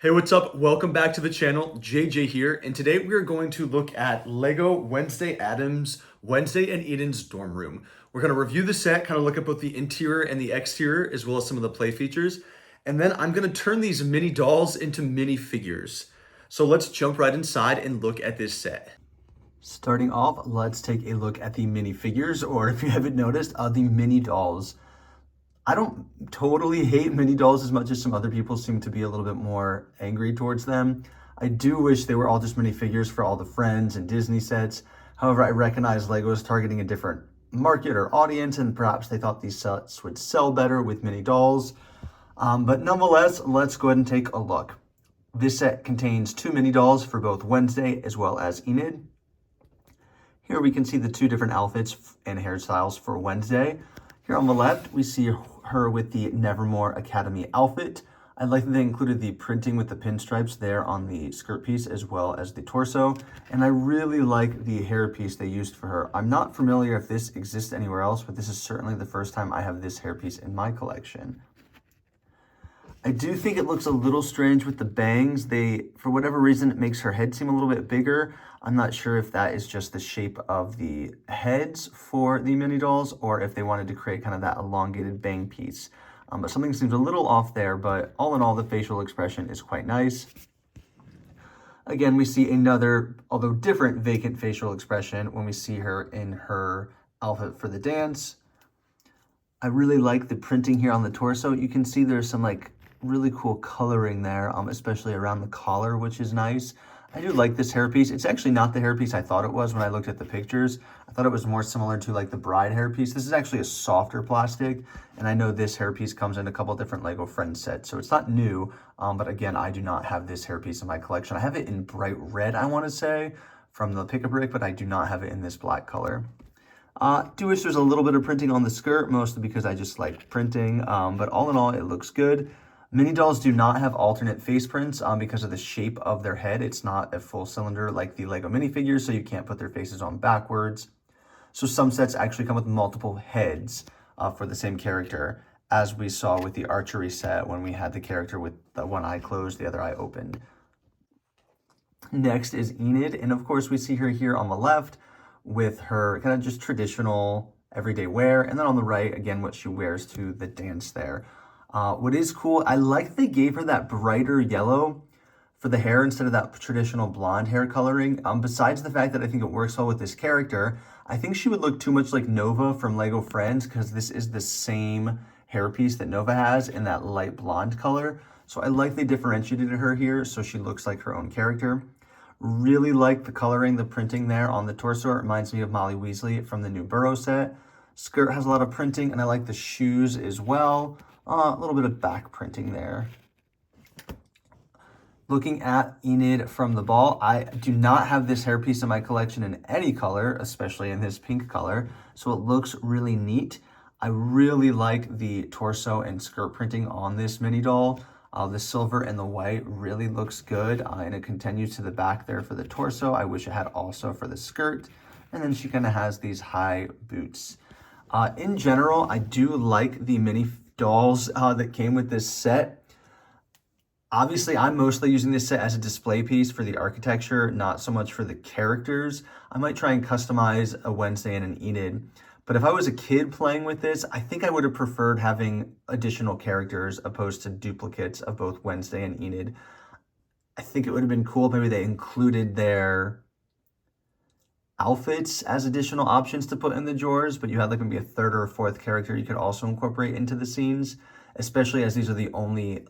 Hey, what's up? Welcome back to the channel. JJ here, and today we are going to look at Lego Wednesday Addams, Wednesday and Eden's dorm room. We're going to review the set, kind of look at both the interior and the exterior, as well as some of the play features. And then I'm going to turn these mini dolls into mini figures. So let's jump right inside and look at this set. Starting off, let's take a look at the minifigures, or if you haven't noticed, the mini dolls. I don't totally hate mini dolls as much as some other people seem to be a little bit more angry towards them. I do wish they were all just minifigures for all the Friends and Disney sets. However, I recognize Lego is targeting a different market or audience, and perhaps they thought these sets would sell better with mini dolls. But nonetheless, let's go ahead and take a look. This set contains two mini dolls for both Wednesday as well as Enid. Here we can see the two different outfits and hairstyles for Wednesday. Here on the left, we see her with the Nevermore Academy outfit. I like that they included the printing with the pinstripes there on the skirt piece as well as the torso. And I really like the hair piece they used for her. I'm not familiar if this exists anywhere else, but this is certainly the first time I have this hair piece in my collection. I do think it looks a little strange with the bangs. For whatever reason, it makes her head seem a little bit bigger. I'm not sure if that is just the shape of the heads for the mini dolls or if they wanted to create kind of that elongated bang piece. But something seems a little off there, but all in all, the facial expression is quite nice. Again, we see another, although different, vacant facial expression when we see her in her outfit for the dance. I really like the printing here on the torso. You can see there's some really cool coloring there, especially around the collar, which is nice. I do like this hairpiece. It's actually not the hairpiece I thought it was when I looked at the pictures. I thought it was more similar to the bride hairpiece. This is actually a softer plastic, and I know this hairpiece comes in a couple different Lego Friends sets, so it's not new, but again, I do not have this hairpiece in my collection. I have it in bright red, I want to say, from the Pick-a-Brick, but I do not have it in this black color. Do wish there's a little bit of printing on the skirt, mostly because I just like printing, but all in all, it looks good. Mini dolls do not have alternate face prints because of the shape of their head. It's not a full cylinder like the Lego minifigures, so you can't put their faces on backwards. So some sets actually come with multiple heads for the same character, as we saw with the archery set when we had the character with the one eye closed, the other eye opened. Next is Enid, and of course we see her here on the left with her kind of just traditional everyday wear, and then on the right, again, what she wears to the dance there. What is cool, I like they gave her that brighter yellow for the hair instead of that traditional blonde hair coloring. Besides the fact that I think it works well with this character, I think she would look too much like Nova from Lego Friends because this is the same hairpiece that Nova has in that light blonde color. So I like they differentiated her here so she looks like her own character. Really like the coloring, the printing there on the torso. It reminds me of Molly Weasley from the new Burrow set. Skirt has a lot of printing, and I like the shoes as well. A little bit of back printing there. Looking at Enid from the ball, I do not have this hairpiece in my collection in any color, especially in this pink color, so it looks really neat. I really like the torso and skirt printing on this mini doll. The silver and the white really looks good, and it continues to the back there for the torso. I wish it had also for the skirt, and then she kind of has these high boots. In general, I do like the mini dolls that came with this set. Obviously, I'm mostly using this set as a display piece for the architecture, not so much for the characters. I might try and customize a Wednesday and an Enid. But if I was a kid playing with this, I think I would have preferred having additional characters opposed to duplicates of both Wednesday and Enid. I think it would have been cool if maybe they included their outfits as additional options to put in the drawers, but you had maybe a third or a fourth character you could also incorporate into the scenes, especially as these are the only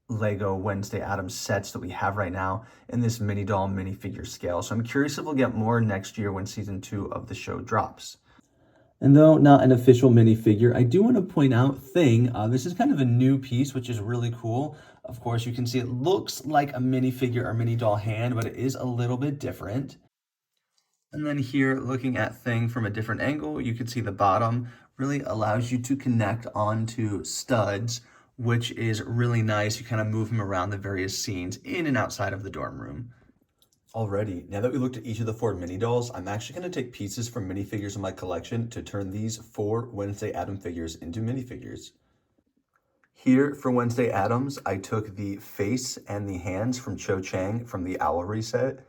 Lego Wednesday Addams sets that we have right now in this mini doll minifigure scale. So I'm curious if we'll get more next year when season 2 of the show drops. And though not an official minifigure, I do want to point out Thing. This is kind of a new piece, which is really cool. Of course, you can see it looks like a minifigure or mini doll hand, but it is a little bit different. And then here, looking at Thing from a different angle, you can see the bottom really allows you to connect onto studs, which is really nice. You kind of move him around the various scenes in and outside of the dorm room. Alrighty, now that we looked at each of the 4 mini dolls, I'm actually going to take pieces from minifigures in my collection to turn these 4 Wednesday Addams figures into minifigures. Here for Wednesday Addams, I took the face and the hands from Cho Chang from the Owlery set.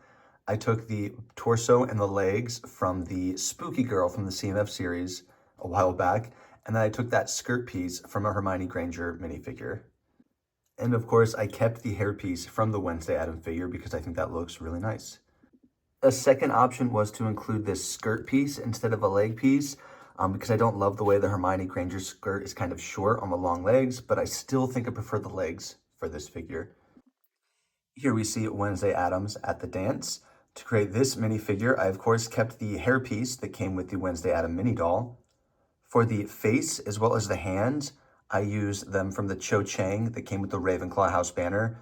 I took the torso and the legs from the Spooky Girl from the CMF series a while back. And then I took that skirt piece from a Hermione Granger minifigure. And of course, I kept the hairpiece from the Wednesday Addams figure because I think that looks really nice. A second option was to include this skirt piece instead of a leg piece because I don't love the way the Hermione Granger skirt is kind of short on the long legs, but I still think I prefer the legs for this figure. Here we see Wednesday Addams at the dance. To create this minifigure, I of course kept the hairpiece that came with the Wednesday Addams mini doll. For the face as well as the hands, I used them from the Cho Chang that came with the Ravenclaw house banner.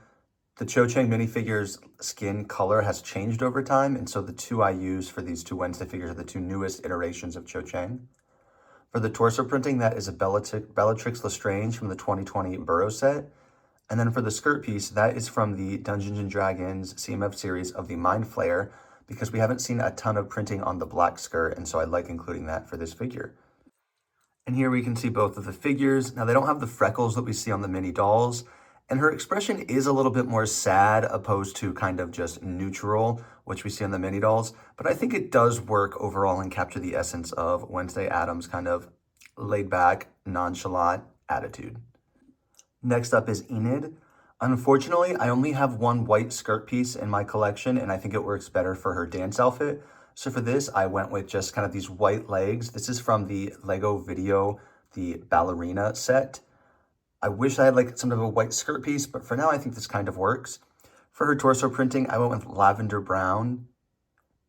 The Cho Chang minifigure's skin color has changed over time, and so the two I use for these two Wednesday figures are the two newest iterations of Cho Chang. For the torso printing, that is a Bellatrix Lestrange from the 2020 Burrows set. And then for the skirt piece, that is from the Dungeons & Dragons CMF series of the Mind Flayer, because we haven't seen a ton of printing on the black skirt, and so I like including that for this figure. And here we can see both of the figures. Now, they don't have the freckles that we see on the mini dolls, and her expression is a little bit more sad opposed to kind of just neutral, which we see on the mini dolls. But I think it does work overall and capture the essence of Wednesday Addams' kind of laid back, nonchalant attitude. Next up is Enid. Unfortunately, I only have one white skirt piece in my collection, and I think it works better for her dance outfit. So for this, I went with just kind of these white legs. This is from the Lego Video, the ballerina set. I wish I had like some of a white skirt piece, but for now, I think this kind of works. For her torso printing, I went with lavender brown.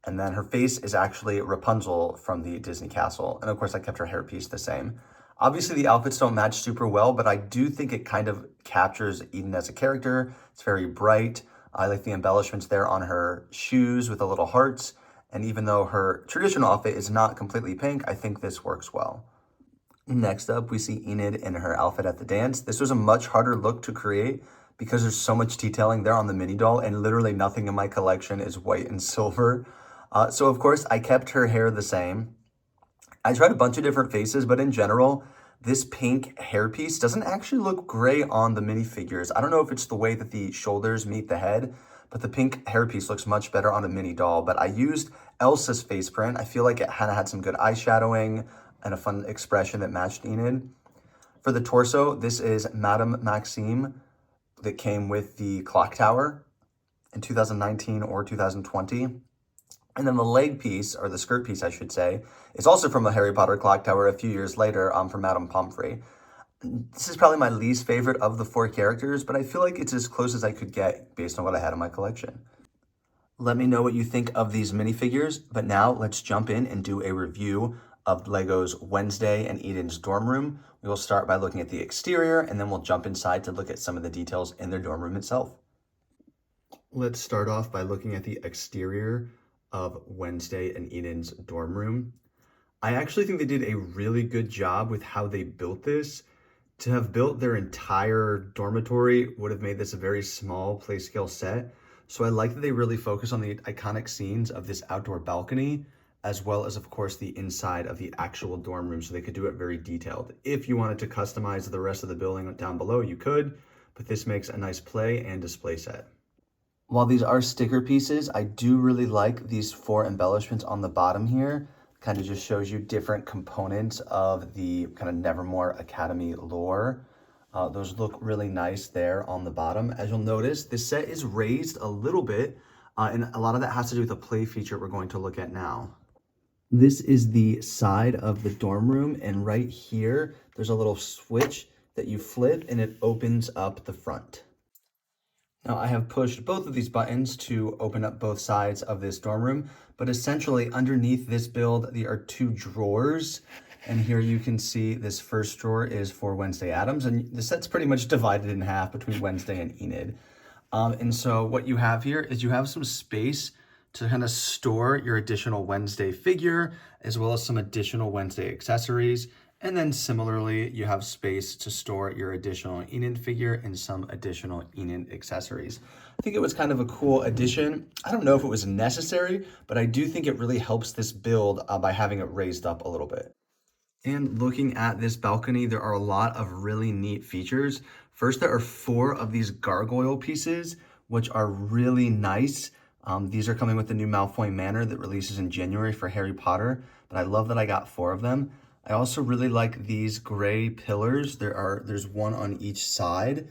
And then her face is actually Rapunzel from the Disney Castle. And of course, I kept her hairpiece the same. Obviously, the outfits don't match super well, but I do think it kind of captures Eden as a character. It's very bright. I like the embellishments there on her shoes with the little hearts. And even though her traditional outfit is not completely pink, I think this works well. Next up, we see Enid in her outfit at the dance. This was a much harder look to create because there's so much detailing there on the mini doll, and literally nothing in my collection is white and silver. So of course, I kept her hair the same. I tried a bunch of different faces, but in general, this pink hairpiece doesn't actually look gray on the minifigures. I don't know if it's the way that the shoulders meet the head, but the pink hairpiece looks much better on a mini doll. But I used Elsa's face print. I feel like it kind of had some good eyeshadowing and a fun expression that matched Enid. For the torso, this is Madame Maxime that came with the clock tower in 2019 or 2020. And then the leg piece, or the skirt piece, I should say, is also from the Harry Potter clock tower a few years later from Madame Pomfrey. This is probably my least favorite of the four characters, but I feel like it's as close as I could get based on what I had in my collection. Let me know what you think of these minifigures, but now let's jump in and do a review of Lego's Wednesday and Eden's dorm room. We will start by looking at the exterior, and then we'll jump inside to look at some of the details in their dorm room itself. Let's start off by looking at the exterior of Wednesday and Eden's dorm room. I actually think they did a really good job with how they built this. To have built their entire dormitory would have made this a very small play scale set. So I like that they really focus on the iconic scenes of this outdoor balcony, as well as, of course, the inside of the actual dorm room, so they could do it very detailed. If you wanted to customize the rest of the building down below, you could, but this makes a nice play and display set. While these are sticker pieces, I do really like these four embellishments on the bottom here. Kind of just shows you different components of the kind of Nevermore Academy lore. Those look really nice there on the bottom. As you'll notice, this set is raised a little bit, and a lot of that has to do with the play feature we're going to look at now. This is the side of the dorm room, and right here, there's a little switch that you flip, and it opens up the front. Now, I have pushed both of these buttons to open up both sides of this dorm room, but essentially underneath this build, there are two drawers. And here you can see this first drawer is for Wednesday Addams, and the set's pretty much divided in half between Wednesday and Enid. And so what you have here is you have some space to kind of store your additional Wednesday figure, as well as some additional Wednesday accessories. And then similarly, you have space to store your additional Enid figure and some additional Enid accessories. I think it was kind of a cool addition. I don't know if it was necessary, but I do think it really helps this build by having it raised up a little bit. And looking at this balcony, there are a lot of really neat features. First, there are 4 of these gargoyle pieces, which are really nice. These are coming with the new Malfoy Manor that releases in January for Harry Potter, but I love that I got 4 of them. I also really like these gray pillars. There's one on each side.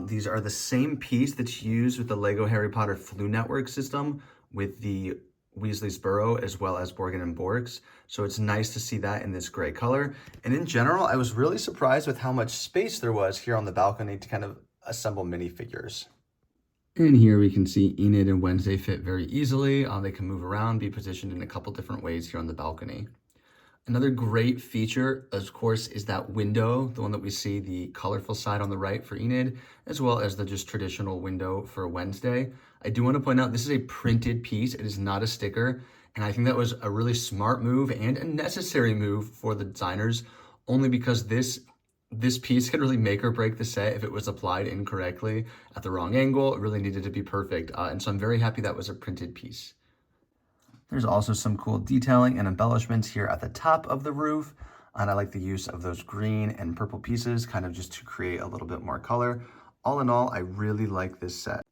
These are the same piece that's used with the Lego Harry Potter Flu Network system with the Weasley's Burrow as well as Borgin and Borks. So it's nice to see that in this gray color. And in general, I was really surprised with how much space there was here on the balcony to kind of assemble minifigures. And here we can see Enid and Wednesday fit very easily. They can move around, be positioned in a couple different ways here on the balcony. Another great feature, of course, is that window, the one that we see the colorful side on the right for Enid, as well as the just traditional window for Wednesday. I do want to point out this is a printed piece. It is not a sticker. And I think that was a really smart move and a necessary move for the designers, only because this piece could really make or break the set if it was applied incorrectly at the wrong angle. It really needed to be perfect. And so I'm very happy that was a printed piece. There's also some cool detailing and embellishments here at the top of the roof. And I like the use of those green and purple pieces kind of just to create a little bit more color. All in all, I really like this set.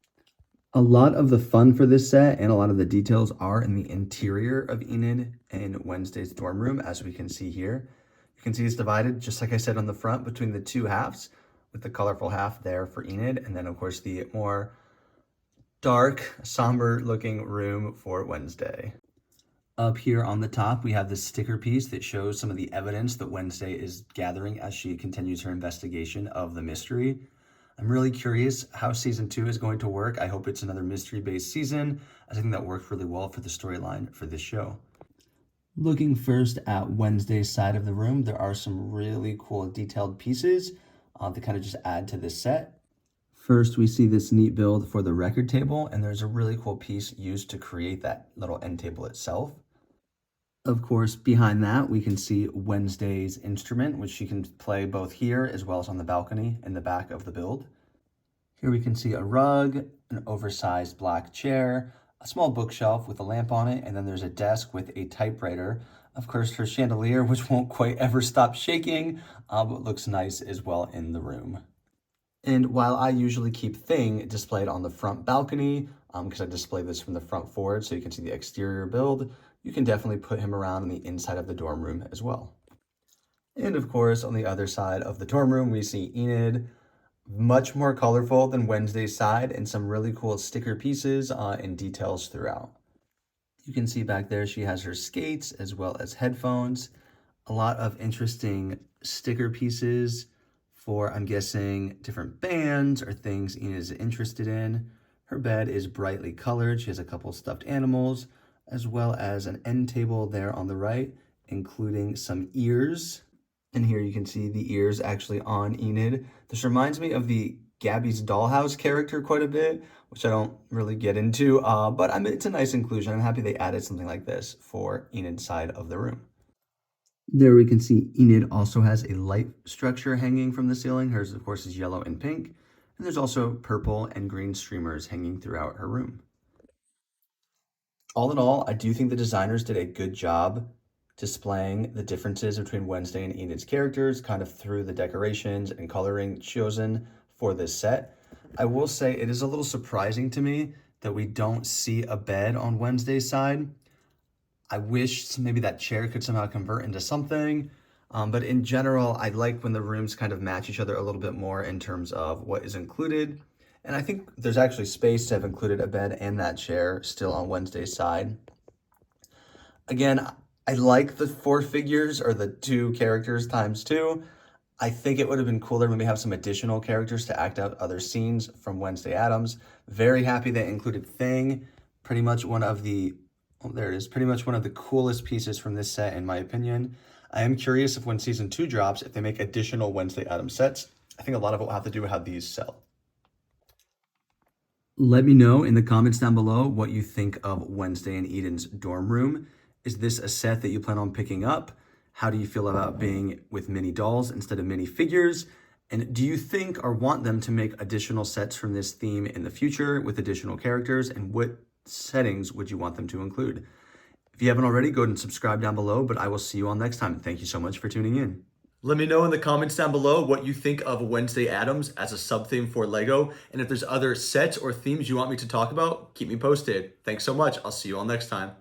A lot of the fun for this set and a lot of the details are in the interior of Enid and Wednesday's dorm room, as we can see here. You can see it's divided, just like I said on the front, between the 2 halves, with the colorful half there for Enid, and then of course the more dark, somber looking room for Wednesday. Up here on the top, we have this sticker piece that shows some of the evidence that Wednesday is gathering as she continues her investigation of the mystery. I'm really curious how season 2 is going to work. I hope it's another mystery-based season, as I think that worked really well for the storyline for this show. Looking first at Wednesday's side of the room, there are some really cool detailed pieces that kind of just add to this set. First, we see this neat build for the record table, and there's a really cool piece used to create that little end table itself. Of course, behind that, we can see Wednesday's instrument, which she can play both here as well as on the balcony in the back of the build. Here we can see a rug, an oversized black chair, a small bookshelf with a lamp on it, and then there's a desk with a typewriter. Of course, her chandelier, which won't quite ever stop shaking, but looks nice as well in the room. And while I usually keep Thing displayed on the front balcony, because I display this from the front forward so you can see the exterior build, you can definitely put him around on the inside of the dorm room as well. And of course, on the other side of the dorm room, we see Enid, much more colorful than Wednesday's side, and some really cool sticker pieces and details throughout. You can see back there she has her skates as well as headphones. A lot of interesting sticker pieces for, I'm guessing, different bands or things Enid is interested in. Her bed is brightly colored. She has a couple stuffed animals, as well as an end table there on the right, including some ears. And here you can see the ears actually on Enid. This reminds me of the Gabby's Dollhouse character quite a bit, which I don't really get into, but it's a nice inclusion. I'm happy they added something like this for Enid's side of the room. There we can see Enid also has a light structure hanging from the ceiling. Hers, of course, is yellow and pink. And there's also purple and green streamers hanging throughout her room. All in all, I do think the designers did a good job displaying the differences between Wednesday and Enid's characters, kind of through the decorations and coloring chosen for this set. I will say it is a little surprising to me that we don't see a bed on Wednesday's side. I wish maybe that chair could somehow convert into something. But in general, I like when the rooms kind of match each other a little bit more in terms of what is included. And I think there's actually space to have included a bed and that chair still on Wednesday's side. Again, I like the 4 figures or the 2 characters times 2. I think it would have been cooler when we have some additional characters to act out other scenes from Wednesday Addams. Very happy they included Thing, pretty much one of the, oh, there it is, pretty much one of the coolest pieces from this set in my opinion. I am curious if when season 2 drops, if they make additional Wednesday Addams sets. I think a lot of it will have to do with how these sell. Let me know in the comments down below what you think of Wednesday and Eden's dorm room. Is this a set that you plan on picking up? How do you feel about being with mini dolls instead of minifigures? And do you think or want them to make additional sets from this theme in the future with additional characters? And what settings would you want them to include? If you haven't already, go ahead and subscribe down below, but I will see you all next time. Thank you so much for tuning in. Let me know in the comments down below what you think of Wednesday Addams as a sub theme for Lego. And if there's other sets or themes you want me to talk about, keep me posted. Thanks so much. I'll see you all next time.